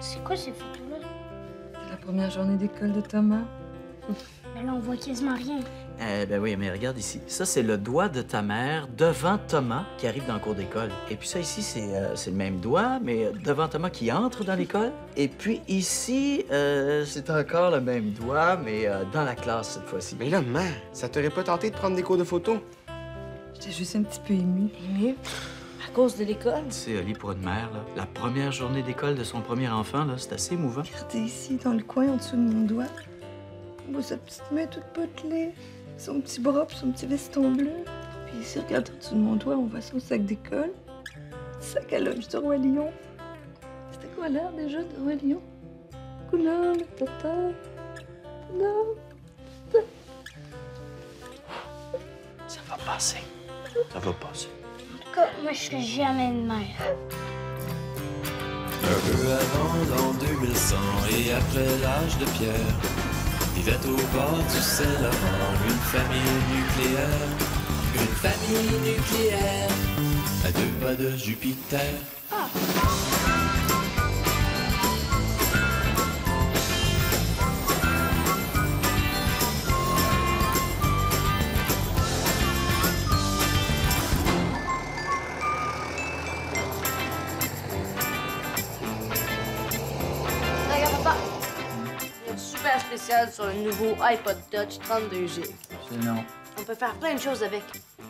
C'est quoi ces photos-là? C'est la première journée d'école de Thomas. Ben là, on voit quasiment rien. Ben oui, mais regarde ici. Ça, c'est le doigt de ta mère devant Thomas qui arrive dans le cours d'école. Et puis ça, ici, c'est le même doigt, mais devant Thomas qui entre dans l'école. Et puis ici, c'est encore le même doigt, mais dans la classe cette fois-ci. Mais là, mère, ça t'aurait pas tenté de prendre des cours de photo? J'étais juste un petit peu émue. Ému? À cause de l'école? Tu sais, Oli, pour une mère, là, la première journée d'école de son premier enfant, là, c'est assez émouvant. Regardez ici, dans le coin, en dessous de mon doigt. On voit sa petite main toute potelée, son petit bras puis son petit veston bleu. Puis ici, regardez en dessous de mon doigt, on voit son sac d'école. Sac à lunch de Roi Lion. C'était quoi l'air déjà de Roi Lion? Couleur, le tata. Couleur. Ça va passer. Ça va passer. En tout cas, moi, je serai jamais une mère. Un peu avant l'an 2100 et après l'âge de pierre, vivait au bord du Saint-Laurent une famille nucléaire. Une famille nucléaire à 2 pas de Jupiter. Regarde, papa. Une super spéciale sur le nouveau iPod Touch 32G. C'est non. On peut faire plein de choses avec.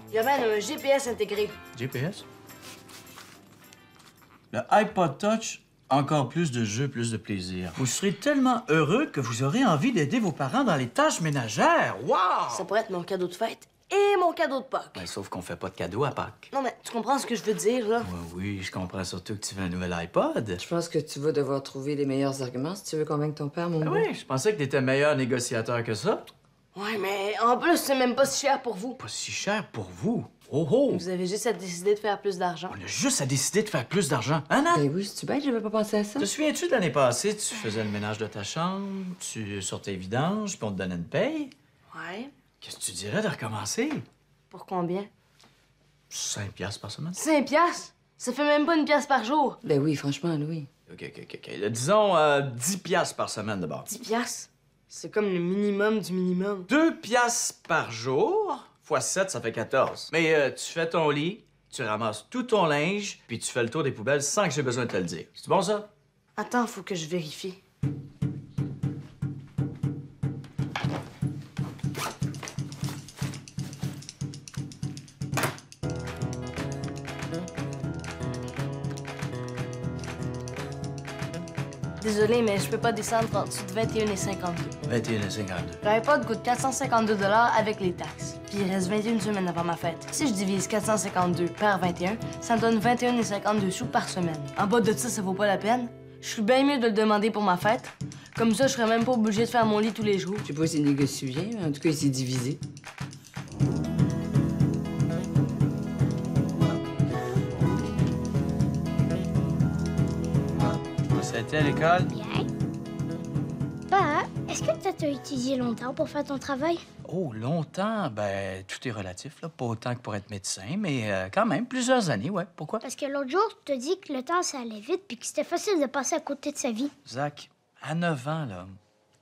Il y a même un GPS intégré. GPS? Le iPod Touch, encore plus de jeux, plus de plaisir. Vous serez tellement heureux que vous aurez envie d'aider vos parents dans les tâches ménagères. Wow! Ça pourrait être mon cadeau de fête et mon cadeau de Pâques. Ben, sauf qu'on fait pas de cadeaux à Pâques. Non, mais tu comprends ce que je veux dire, là? Oui, je comprends surtout que tu veux un nouvel iPod. Je pense que tu vas devoir trouver les meilleurs arguments si tu veux convaincre ton père, mon Ben beau. oui, je pensais que t'étais meilleur négociateur que ça. Ouais, mais en plus, c'est même pas si cher pour vous. Pas si cher pour vous. Oh oh! Vous avez juste à décider de faire plus d'argent. On a juste à décider de faire plus d'argent. Hein, Nat? Ben oui, c'est-tu bête? J'avais pas pensé à ça. Te souviens-tu de l'année passée, tu faisais le ménage de ta chambre, tu sortais les vidanges, puis on te donnait une paye? Ouais. Qu'est-ce que tu dirais de recommencer? Pour combien? 5 piastres par semaine. 5 piastres? Ça fait même pas une pièce par jour. Ben oui, franchement, Louis. OK. Disons 10 piastres par semaine d'abord. 10 piastres? C'est comme le minimum du minimum. 2 piastres par jour, fois 7, ça fait 14. Mais tu fais ton lit, tu ramasses tout ton linge, puis tu fais le tour des poubelles sans que j'ai besoin de te le dire. C'est bon, ça? Attends, faut que je vérifie. Désolé, mais je peux pas descendre en dessous de 21,52. 21,52. L'iPod coûte 452 $ avec les taxes. Puis il reste 21 semaines avant ma fête. Si je divise 452 par 21, ça me donne 21,52 sous par semaine. En bas de ça vaut pas la peine. Je suis bien mieux de le demander pour ma fête. Comme ça, je serais même pas obligé de faire mon lit tous les jours. Je sais pas s'il négocie bien, mais en tout cas, il s'est divisé. C'était à l'école? Bien. Bah, est-ce que tu as étudié longtemps pour faire ton travail? Oh, longtemps? Ben, tout est relatif, là. Pas autant que pour être médecin, mais quand même, plusieurs années, ouais. Pourquoi? Parce que l'autre jour, tu t'as dit que le temps, ça allait vite puis que c'était facile de passer à côté de sa vie. Zach, à 9 ans, là,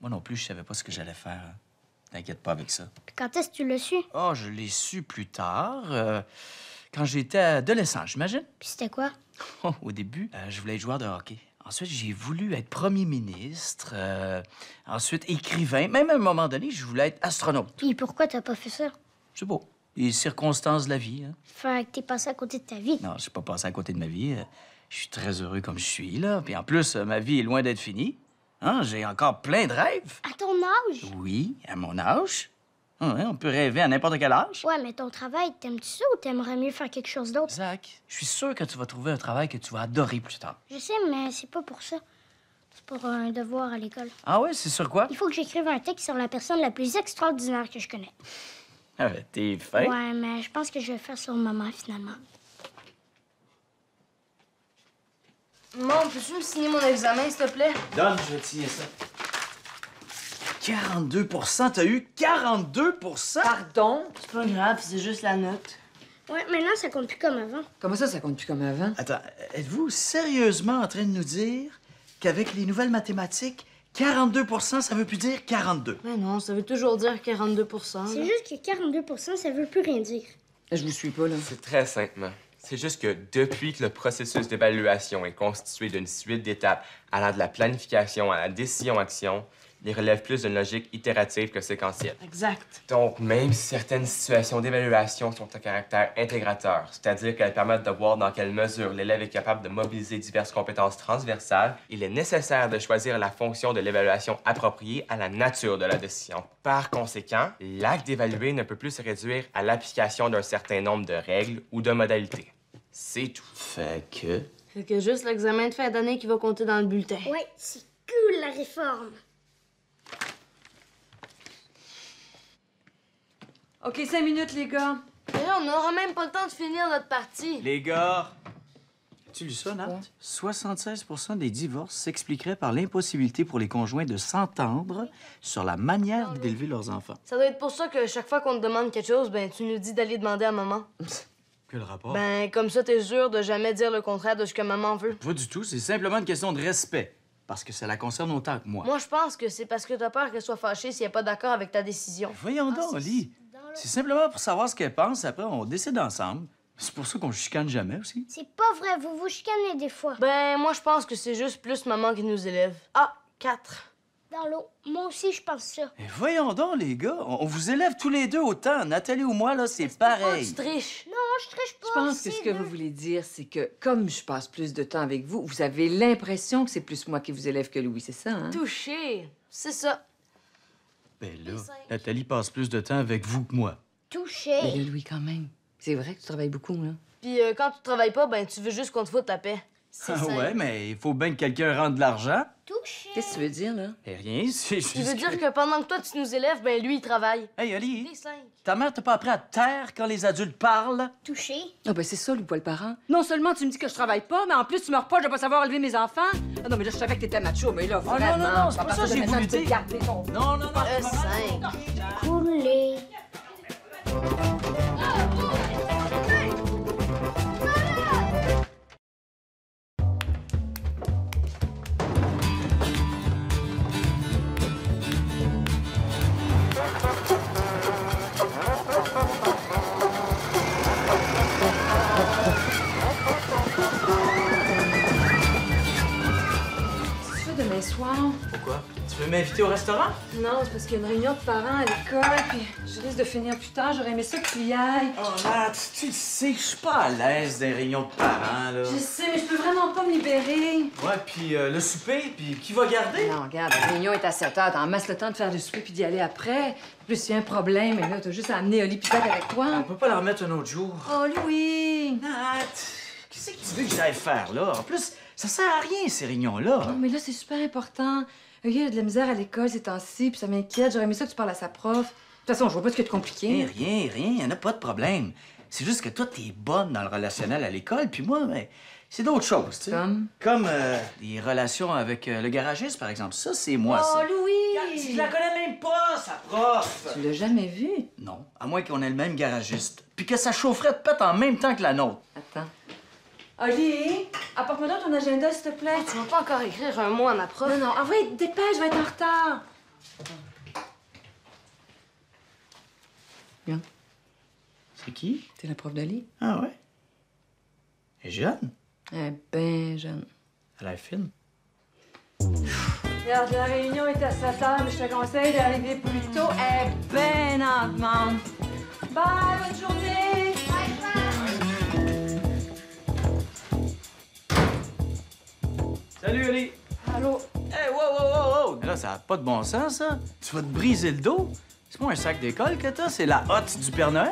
moi non plus, je savais pas ce que j'allais faire. Hein. T'inquiète pas avec ça. Puis quand est-ce que tu l'as su? Oh, je l'ai su plus tard, quand j'étais adolescent, j'imagine. Puis c'était quoi? Oh, au début, je voulais être joueur de hockey. Ensuite, j'ai voulu être premier ministre, ensuite écrivain. Même à un moment donné, je voulais être astronaute. Puis pourquoi t'as pas fait ça? C'est beau. Les circonstances de la vie, hein. Fait que t'es passé à côté de ta vie. Non, j'ai pas passé à côté de ma vie. Je suis très heureux comme je suis, là. Puis en plus, ma vie est loin d'être finie. Hein? J'ai encore plein de rêves. À ton âge? Oui, à mon âge. Ah ouais, on peut rêver à n'importe quel âge. Ouais, mais ton travail, t'aimes-tu ça ou t'aimerais mieux faire quelque chose d'autre? Zach, je suis sûr que tu vas trouver un travail que tu vas adorer plus tard. Je sais, mais c'est pas pour ça. C'est pour un devoir à l'école. Ah ouais, c'est sur quoi? Il faut que j'écrive un texte sur la personne la plus extraordinaire que je connais. Ah ben, t'es fin. Ouais, mais je pense que je vais le faire sur maman, finalement. Maman, peux-tu me signer mon examen, s'il te plaît? Donne, je vais te signer ça. 42 t'as eu 42 Pardon? C'est pas grave, c'est juste la note. Ouais, maintenant, ça compte plus comme avant. Comment ça compte plus comme avant? Attends, êtes-vous sérieusement en train de nous dire qu'avec les nouvelles mathématiques, 42 ça veut plus dire 42. Mais non, ça veut toujours dire 42 C'est juste que 42%, ça veut plus rien dire. Je vous suis pas, là. C'est très simple. C'est juste que depuis que le processus d'évaluation est constitué d'une suite d'étapes allant de la planification à la décision-action, il relève plus d'une logique itérative que séquentielle. Exact. Donc, même si certaines situations d'évaluation sont à caractère intégrateur, c'est-à-dire qu'elles permettent de voir dans quelle mesure l'élève est capable de mobiliser diverses compétences transversales, il est nécessaire de choisir la fonction de l'évaluation appropriée à la nature de la décision. Par conséquent, l'acte d'évaluer ne peut plus se réduire à l'application d'un certain nombre de règles ou de modalités. C'est tout. Fait que... Fait que juste l'examen de fin d'année qui va compter dans le bulletin. Ouais, c'est cool la réforme. OK, 5 minutes, les gars. Mais là, on n'aura même pas le temps de finir notre partie. Les gars! As-tu lu ça, Nat? 76 des divorces s'expliqueraient par l'impossibilité pour les conjoints de s'entendre sur la manière d'élever leurs enfants. Ça doit être pour ça que chaque fois qu'on te demande quelque chose, ben tu nous dis d'aller demander à maman. Quel rapport? Ben, comme ça, t'es sûr de jamais dire le contraire de ce que maman veut. Pas du tout, c'est simplement une question de respect. Parce que ça la concerne autant que moi. Moi, je pense que c'est parce que t'as peur qu'elle soit fâchée s'il n'est pas d'accord avec ta décision. Voyons donc, Oli. C'est simplement pour savoir ce qu'elle pense, après on décide ensemble. C'est pour ça qu'on chicane jamais aussi. C'est pas vrai, vous vous chicanez des fois. Ben, moi, je pense que c'est juste plus maman qui nous élève. Ah, 4. Dans l'eau. Moi aussi, je pense ça. Et voyons donc, les gars, on vous élève tous les deux autant. Nathalie ou moi, là, c'est pareil. Tu triches. Non, je triche pas. Je pense que ce que vous voulez dire, c'est que comme je passe plus de temps avec vous, vous avez l'impression que c'est plus moi qui vous élève que Louis, c'est ça, hein? Touché. C'est ça. Ben là, Nathalie passe plus de temps avec vous que moi. Touché. Mais là, Louis, quand même. C'est vrai que tu travailles beaucoup, là. Puis quand tu travailles pas, ben tu veux juste qu'on te foute la paix. C'est Ah simple. ouais, mais il faut bien que quelqu'un rende de l'argent. Touché. Qu'est-ce que tu veux dire, là? Et rien, c'est juste Il veut dire que pendant que toi, tu nous élèves, ben lui, il travaille. Hey, Oli, Les 5. ta mère t'a pas appris à te taire quand les adultes parlent? Touché. Ah, ben c'est ça, Louis, pas le parent. Non seulement tu me dis que je travaille pas, mais en plus, tu me reproches de pas savoir élever mes enfants. Ah non, mais là, je savais que t'étais macho, mais là, Oh, vraiment... non, non, c'est à pas ça partir que de j'ai maintenant, voulu tu peux dire. garder ton... Non, non, non. 5. Coulé. C'est ça, demain soir? Pourquoi? Tu veux m'inviter au restaurant? Non, c'est parce qu'il y a une réunion de parents à l'école, puis je risque de finir plus tard. J'aurais aimé ça que tu y ailles. Oh, Nat, tu le sais, je suis pas à l'aise des réunions de parents, là. Je sais, mais je peux vraiment pas me libérer. Ouais, puis le souper, puis qui va garder? Non, regarde, la réunion est à 7 h. T'en masses le temps de faire du souper puis d'y aller après. En plus, s'il y a un problème, mais là, t'as juste à amener Oli Pitac avec On toi. peut pas la remettre un autre jour. Oh, Louis! Nat, qu'est-ce que tu veux que j'aille faire, là? En plus, ça sert à rien, ces réunions-là. Non, mais là, c'est super important. Il y a de la misère à l'école ces temps-ci, puis ça m'inquiète. J'aurais aimé ça que tu parles à sa prof. De toute façon, je vois pas ce qu'il y a de compliqué. Rien, y en a pas de problème. C'est juste que toi, t'es bonne dans le relationnel à l'école, puis moi, ben, c'est d'autres choses, tu sais. Comme des relations avec le garagiste, par exemple. Ça, c'est moi, Oh, ça. Louis! Je la connais même pas, sa prof! Tu l'as jamais vu? Non, à moins qu'on ait le même garagiste. Puis que sa chaufferette pète en même temps que la nôtre. Attends. Oli, apporte-moi donc ton agenda, s'il te plaît. Tu vas pas encore écrire un mot à ma prof? Non, non, envoie, dépêche, je vais être en retard. Bien. C'est qui? T'es la prof d'Oli? Ah ouais? Elle est jeune. Elle est bien jeune. Elle est fine. Regarde, la réunion est à 7 h, mais je te conseille d'arriver plus tôt. Elle est bien en demande. Bye, bonne journée! Salut, Oli! Allô? Hey, wow! Mais là, ça n'a pas de bon sens, ça. Tu vas te briser le dos. C'est pas un sac d'école que t'as, c'est la hotte du Père Noël.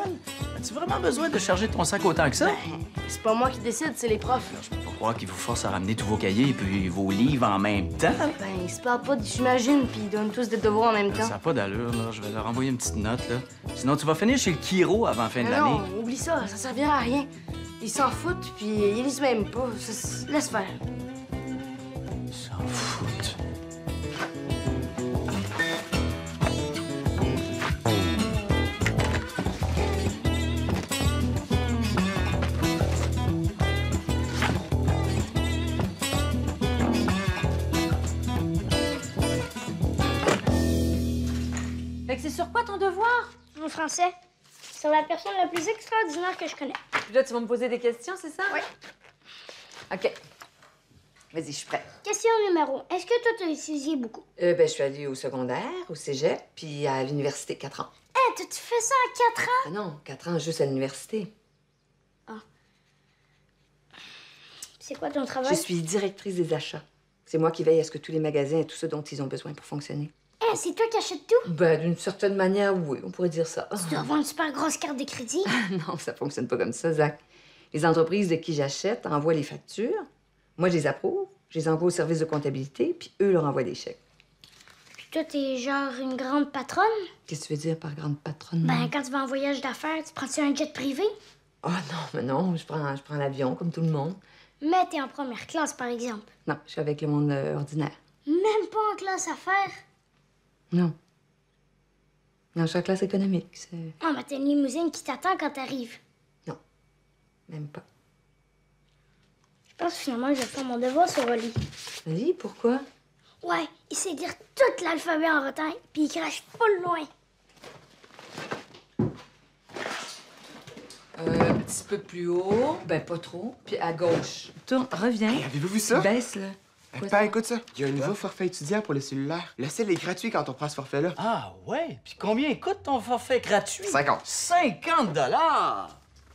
As-tu vraiment besoin de charger ton sac autant que ça? C'est pas moi qui décide, c'est les profs. Je peux pas croire qu'ils vous forcent à ramener tous vos cahiers et puis vos livres en même temps. Ben, ils se parlent pas, j'imagine, puis ils donnent tous des devoirs en même temps. Ça n'a pas d'allure, là. Je vais leur envoyer une petite note, là. Sinon, tu vas finir chez le Kiro avant la fin de Mais l'année. non, oublie ça, ça servira à rien. Ils s'en foutent, puis ils lisent même pas. Laisse faire. Ils s'en foutent. en français sur la personne la plus extraordinaire que je connais. Puis là, tu vas me poser des questions, c'est ça? Oui. OK. Vas-y, je suis prête. Question numéro 1. Est-ce que toi, t'as étudié beaucoup? Je suis allée au secondaire, au cégep, puis à l'université 4 ans. Hé, t'as-tu fait ça en 4 ans? Ah non, 4 ans juste à l'université. C'est quoi ton travail? Je suis directrice des achats. C'est moi qui veille à ce que tous les magasins aient tout ce dont ils ont besoin pour fonctionner. Hé, c'est toi qui achètes tout? Ben, d'une certaine manière, oui, on pourrait dire ça. Tu dois avoir une super grosse carte de crédit. Non, ça fonctionne pas comme ça, Zach. Les entreprises de qui j'achète envoient les factures. Moi, je les approuve, je les envoie au service de comptabilité, puis eux leur envoient des chèques. Puis toi, t'es genre une grande patronne? Qu'est-ce que tu veux dire par grande patronne? Ben, quand tu vas en voyage d'affaires, tu prends-tu un jet privé? Oh non, mais non, je prends l'avion comme tout le monde. Mais t'es en première classe, par exemple. Non, je suis avec le monde ordinaire. Même pas en classe affaires. Non. Non, je suis en classe économique. C'est... Ah, mais t'as une limousine qui t'attend quand t'arrives. Non, même pas. Je pense finalement que je vais faire mon devoir sur Oli. Vas-y, pourquoi? Ouais, il sait dire tout l'alphabet en rotin, puis il crache pas le loin. Un petit peu plus haut. Ben, pas trop. Puis à gauche. Tourne, reviens. Hey, avez-vous vu ça? Baisse, là. Quoi, Père, ça? écoute ça. Il y a un nouveau forfait étudiant pour le cellulaire. Le sel est gratuit quand on prend ce forfait-là. Ah ouais? Puis combien coûte ton forfait gratuit? 50. 50 $!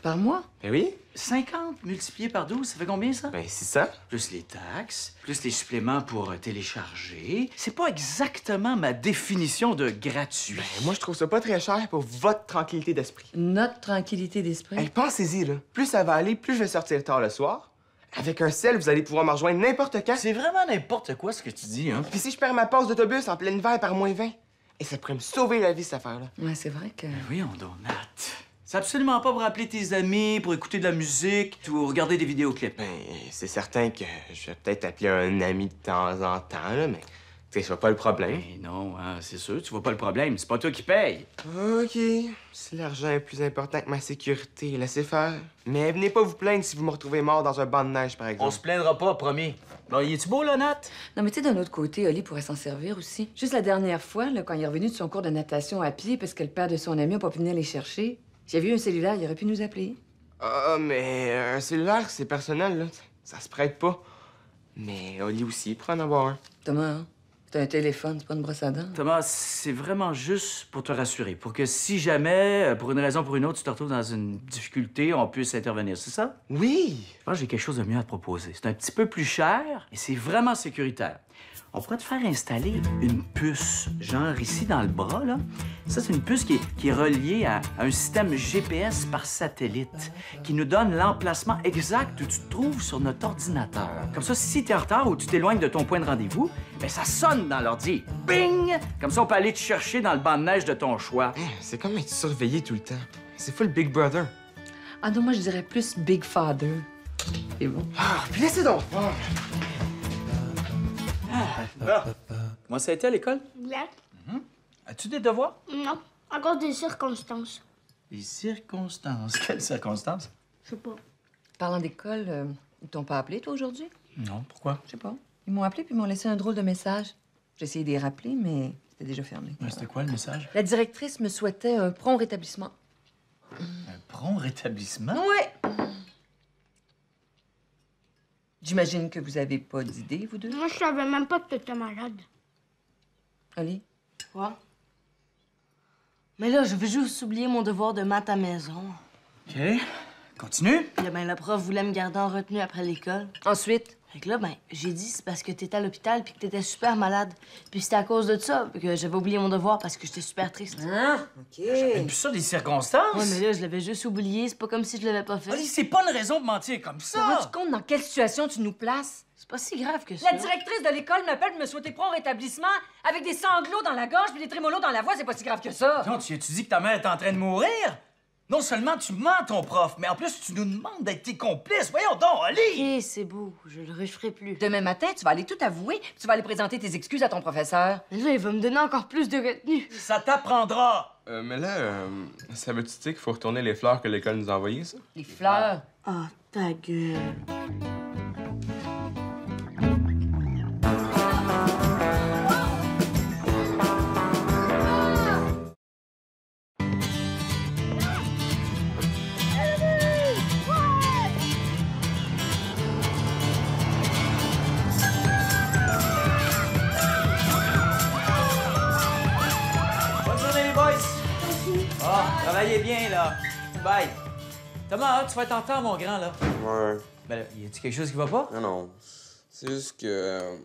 Par mois? Ben oui. 50 multiplié par 12, ça fait combien, ça? Ben, c'est ça. Plus les taxes, plus les suppléments pour télécharger. C'est pas exactement ma définition de gratuit. Ben, moi, je trouve ça pas très cher pour votre tranquillité d'esprit. Notre tranquillité d'esprit. Hey, pensez-y, là. Plus ça va aller, plus je vais sortir tard le soir. Avec un sel, vous allez pouvoir me rejoindre n'importe quand. C'est vraiment n'importe quoi ce que tu dis, hein? Puis si je perds ma passe d'autobus en plein hiver par -20, et ça pourrait me sauver la vie, cette affaire-là. Ouais, c'est vrai que... Voyons donc, Nat. C'est absolument pas pour appeler tes amis, pour écouter de la musique ou regarder des vidéoclips. Ben, c'est certain que je vais peut-être appeler un ami de temps en temps, là, mais tu sais, je vois pas le problème. Ben non, hein, c'est sûr, tu vois pas le problème. C'est pas toi qui paye. OK. Si l'argent est plus important que ma sécurité, laissez faire. Mais venez pas vous plaindre si vous me retrouvez mort dans un banc de neige, par exemple. On se plaindra pas, promis. Bon, y est-tu beau, là, Nat? Non, mais tu sais, d'un autre côté, Oli pourrait s'en servir aussi. Juste la dernière fois, là, quand il est revenu de son cours de natation à pied parce que le père de son ami a pas pu venir les chercher, s'il avait eu un cellulaire, il aurait pu nous appeler. Ah, mais un cellulaire, c'est personnel, là. Ça se prête pas. Mais Oli aussi, pour en avoir un. Thomas, hein? C'est un téléphone, c'est pas une brosse à dents. Thomas, c'est vraiment juste pour te rassurer, pour que si jamais, pour une raison ou pour une autre, tu te retrouves dans une difficulté, on puisse intervenir, c'est ça? Oui! Je pense que j'ai quelque chose de mieux à te proposer. C'est un petit peu plus cher et c'est vraiment sécuritaire. On pourrait te faire installer une puce, genre ici dans le bras, là. Ça, c'est une puce qui est reliée à un système GPS par satellite qui nous donne l'emplacement exact où tu te trouves sur notre ordinateur. Comme ça, si t'es en retard ou tu t'éloignes de ton point de rendez-vous, ben ça sonne dans l'ordi. Bing! Comme ça, on peut aller te chercher dans le banc de neige de ton choix. C'est comme être surveillé tout le temps. C'est full Big Brother. Ah non, moi, je dirais plus Big Father. C'est bon. Ah, puis laissez donc! Comment ça a été à l'école? Bien? As-tu des devoirs? Non, à cause des circonstances. Les circonstances. Quelles circonstances? Je sais pas. Parlant d'école, ils t'ont pas appelé, toi, aujourd'hui? Non, pourquoi? Je sais pas. Ils m'ont appelé puis ils m'ont laissé un drôle de message. J'ai essayé de les rappeler, mais c'était déjà fermé. C'était quoi le message? La directrice me souhaitait un prompt rétablissement. Un prompt rétablissement? Ouais! J'imagine que vous avez pas d'idée, vous deux? Moi, je savais même pas que t'étais malade. Oli? Quoi? Mais là, je veux juste oublier mon devoir de maths à maison. OK. Continue. Puis là, ben, la prof voulait me garder en retenue après l'école. Ensuite? Fait que là, ben, j'ai dit c'est parce que t'étais à l'hôpital puis que t'étais super malade. Puis c'était à cause de ça que j'avais oublié mon devoir parce que j'étais super triste. Ah, OK. Et puis ça, des circonstances? Ouais, mais là, je l'avais juste oublié. C'est pas comme si je l'avais pas fait. Oli, c'est pas une raison de mentir comme Tu te ça! rends compte dans quelle situation tu nous places? C'est pas si grave que ça. La directrice de l'école m'appelle pour me souhaiter prompt rétablissement avec des sanglots dans la gorge puis des trémolos dans la voix, c'est pas si grave que ça. Non, tu dis que ta mère est en train de mourir? Non seulement tu mens ton prof, mais en plus tu nous demandes d'être tes complices. Voyons donc, Oli! OK, c'est beau. Je le referai plus. Demain matin, tu vas aller tout avouer puis tu vas aller présenter tes excuses à ton professeur. Mais là, il va me donner encore plus de retenue. Ça t'apprendra! Mais là, ça veut-tu dire qu'il faut retourner les fleurs que l'école nous a envoyées, ça? Les fleurs. Ah, ta gueule. Ça y est bien, là. Bye. Thomas, tu vas être en temps, mon grand, là. Ouais. Ben là, y a-t-il quelque chose qui va pas? Non, non. C'est juste que...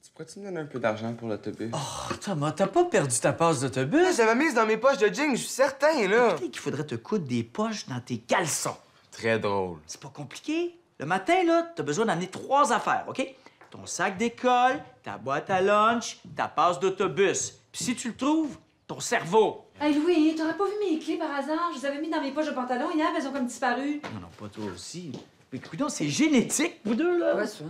Tu pourrais-tu me donner un peu d'argent pour l'autobus? Oh, Thomas, t'as pas perdu ta passe d'autobus? J'avais mise dans mes poches de jeans, je suis certain, là. Peut-être qu'il faudrait te coudre des poches dans tes caleçons. Très drôle. C'est pas compliqué. Le matin, là, t'as besoin d'amener 3 affaires, OK? Ton sac d'école, ta boîte à lunch, ta passe d'autobus. Puis si tu le trouves, ton cerveau. Hey Louis, t'aurais pas vu mes clés par hasard? Je les avais mis dans mes poches de pantalon hier, elles ont comme disparu. Non, non, pas toi aussi. Mais écoute, c'est génétique, vous deux, là. Ouais, ça.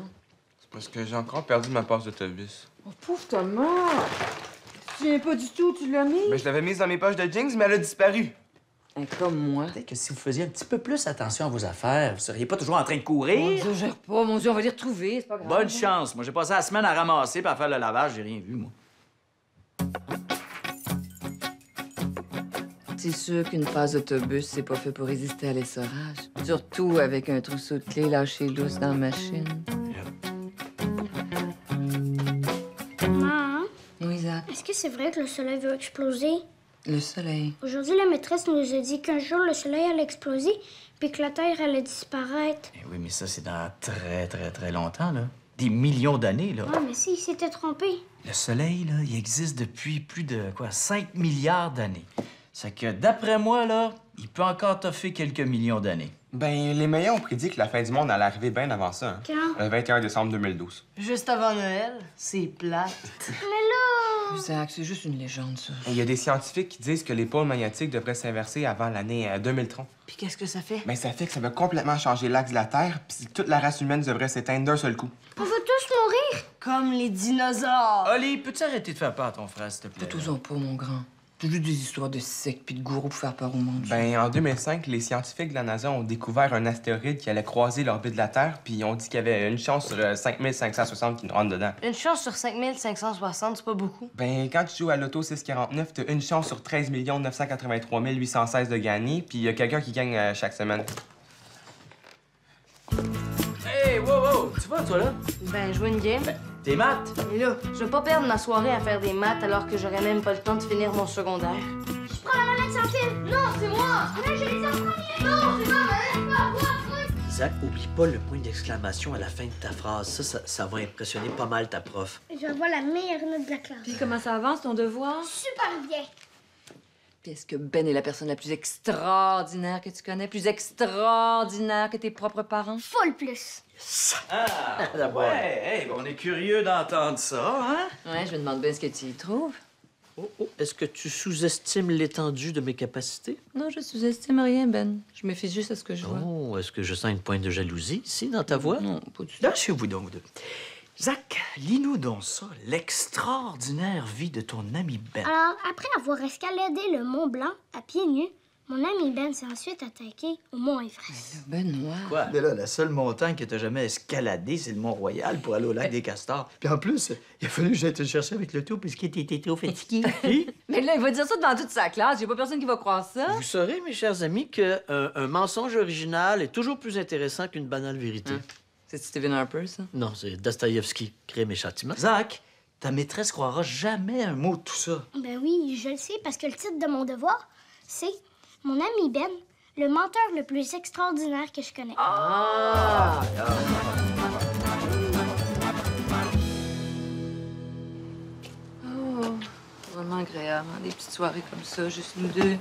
C'est parce que j'ai encore perdu ma passe d'autobus. Oh, pauvre Thomas! Tu viens pas du tout, tu l'as mis? Mais je l'avais mise dans mes poches de jeans, mais elle a disparu. Comme moi. Peut-être que si vous faisiez un petit peu plus attention à vos affaires, vous seriez pas toujours en train de Mon courir. Dieu, gère pas. Mon Dieu, on va les retrouver, c'est pas grave. Bonne chance. Moi, j'ai passé la semaine à ramasser et à faire le lavage. J'ai rien vu, moi. C'est sûr qu'une passe d'autobus, c'est pas fait pour résister à l'essorage. Surtout avec un trousseau de clés lâché lousse dans la machine. Maman, Oui, Zach. est-ce que c'est vrai que le soleil va exploser? Le soleil. Aujourd'hui, la maîtresse nous a dit qu'un jour, le soleil allait exploser puis que la Terre allait disparaître. Eh oui, mais ça, c'est dans très, très, très longtemps, là. Des millions d'années, là. Ah, mais si, il s'était trompé. Le Soleil, là, il existe depuis plus de, 5 milliards d'années. C'est que, d'après moi, là, il peut encore toffer quelques millions d'années. Ben, les Mayens ont prédit que la fin du monde allait arriver bien avant ça. Hein? Quand? Le 21 décembre 2012. Juste avant Noël, c'est plate. Mais là... Zach, c'est juste une légende, ça. Il y a des scientifiques qui disent que les pôles magnétiques devraient s'inverser avant l'année 2030. Puis qu'est-ce que ça fait? Ben, ça fait que ça va complètement changer l'axe de la Terre, puis toute la race humaine devrait s'éteindre d'un seul coup. On va tous mourir. Comme les dinosaures! Oli, peux-tu arrêter de faire peur à ton frère, s'il te plaît? Tous en pas, mon grand. Toujours des histoires de sectes puis de gourous pour faire peur au monde. Ben, en 2005, les scientifiques de la NASA ont découvert un astéroïde qui allait croiser l'orbite de la Terre, puis ils ont dit qu'il y avait une chance sur 5560 qui nous rentre dedans. Une chance sur 5560, c'est pas beaucoup. Ben, quand tu joues à l'auto 649, t'as une chance sur 13 983 816 de gagner, puis il y a quelqu'un qui gagne chaque semaine. Hey, wow! Tu vas, toi, là? Ben, jouer une game. Tes maths? Et là, je veux pas perdre ma soirée à faire des maths alors que j'aurais même pas le temps de finir mon secondaire. Je prends la manette sans fil. Non, c'est moi. Mais je les ai en premier. Non, c'est ma manette, pas moi. Zach, oublie pas le point d'exclamation à la fin de ta phrase. Ça va impressionner pas mal ta prof. Je vais avoir la meilleure note de la classe. Puis comment ça avance, ton devoir? Super bien. Puis est-ce que Ben est la personne la plus extraordinaire que tu connais? Plus extraordinaire que tes propres parents? Full plus. Ah, ouais, hey, on est curieux d'entendre ça, hein? Ouais, je me demande bien ce que tu y trouves. Oh, est-ce que tu sous-estimes l'étendue de mes capacités? Non, je sous-estime rien, Ben. Je me fie juste à ce que je vois. Oh, est-ce que je sens une pointe de jalousie ici dans ta voix? Non, pas du tout. Lâchez-vous donc, vous deux. Zach, lis-nous donc ça, l'extraordinaire vie de ton ami Ben. Alors, après avoir escaladé le Mont Blanc à pieds nus, mon ami Ben s'est ensuite attaqué au Mont Everest. Benoît. Quoi? Mais là, la seule montagne que t'as jamais escaladée, c'est le Mont-Royal pour aller au lac des Castors. Puis en plus, il a fallu que j'aille te chercher avec le tout puisqu'il était trop fatigué. Puis, Mais là, il va dire ça devant toute sa classe. J'ai pas personne qui va croire ça. Vous saurez, mes chers amis, qu'un mensonge original est toujours plus intéressant qu'une banale vérité. C'est Stephen Harper, ça? Non, c'est Dostoïevski, Crime et Châtiment. Zach, ta maîtresse croira jamais un mot de tout ça. Ben oui, je le sais parce que le titre de mon devoir, c'est Mon ami Ben, le menteur le plus extraordinaire que je connais. Oh, vraiment agréable, hein, des petites soirées comme ça, juste nous deux.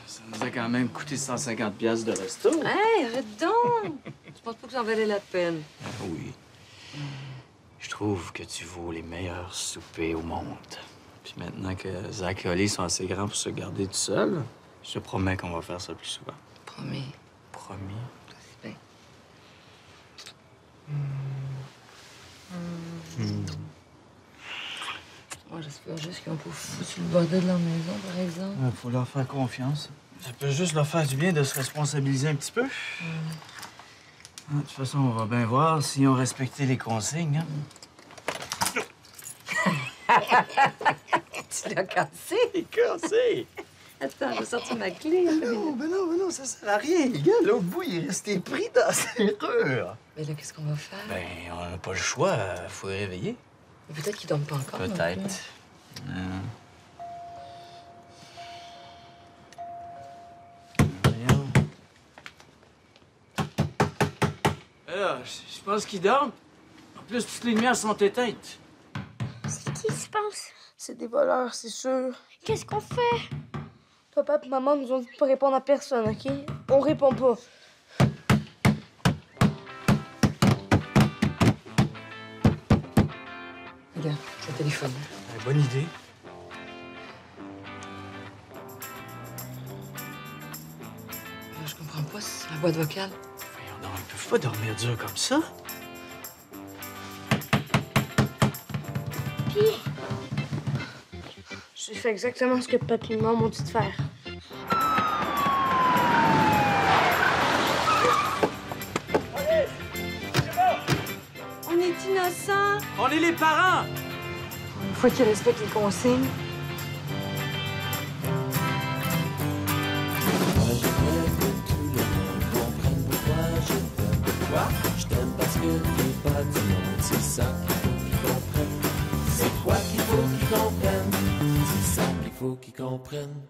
Ça nous a quand même coûté 150$ de resto. Hey, arrête donc! Tu penses pas que ça en valait la peine? Oui. Je trouve que tu vaux les meilleurs soupers au monde. Puis maintenant que Zach et Oli sont assez grands pour se garder tout seuls, je te promets qu'on va faire ça plus souvent. Promis. Promis. C'est bien. Moi, j'espère juste qu'ils ont pas foutu le bordel de leur maison, par exemple. Il faut leur faire confiance. Ça peut juste leur faire du bien de se responsabiliser un petit peu. De toute façon, on va bien voir s'ils ont respecté les consignes. Tu l'as cassé? Cassé! Attends, je vais sortir ma clé. Non, ça sert à rien. Regarde, l'autre bout, il est resté pris dans la serrure. Mais là, qu'est-ce qu'on va faire? Ben, on n'a pas le choix. Faut les réveiller. Peut-être qu'ils dorment pas encore. non plus. Peut-être. Je pense qu'ils dorment. En plus, toutes les lumières sont éteintes. C'est qui, tu penses? C'est des voleurs, c'est sûr. Qu'est-ce qu'on fait? Papa et maman nous ont dit de pas répondre à personne, OK? On répond pas. Regarde, je téléphone. Bonne idée. Je comprends pas, c'est la boîte vocale. Voyons donc, ils peuvent pas dormir dur comme ça. Puis, J'ai fait exactement ce que papi et maman m'ont dit de faire. On est innocents. On est les parents! Une fois qu'ils respectent les consignes, Moi j'aimerais que tout le monde comprenne pourquoi je t'aime. Pourquoi? Je t'aime parce que t'es pas du monde. C'est ça qu'il faut qu'ils comprennent. C'est quoi qu'il faut qu'ils comprennent? C'est ça qu'il faut qu'ils comprennent.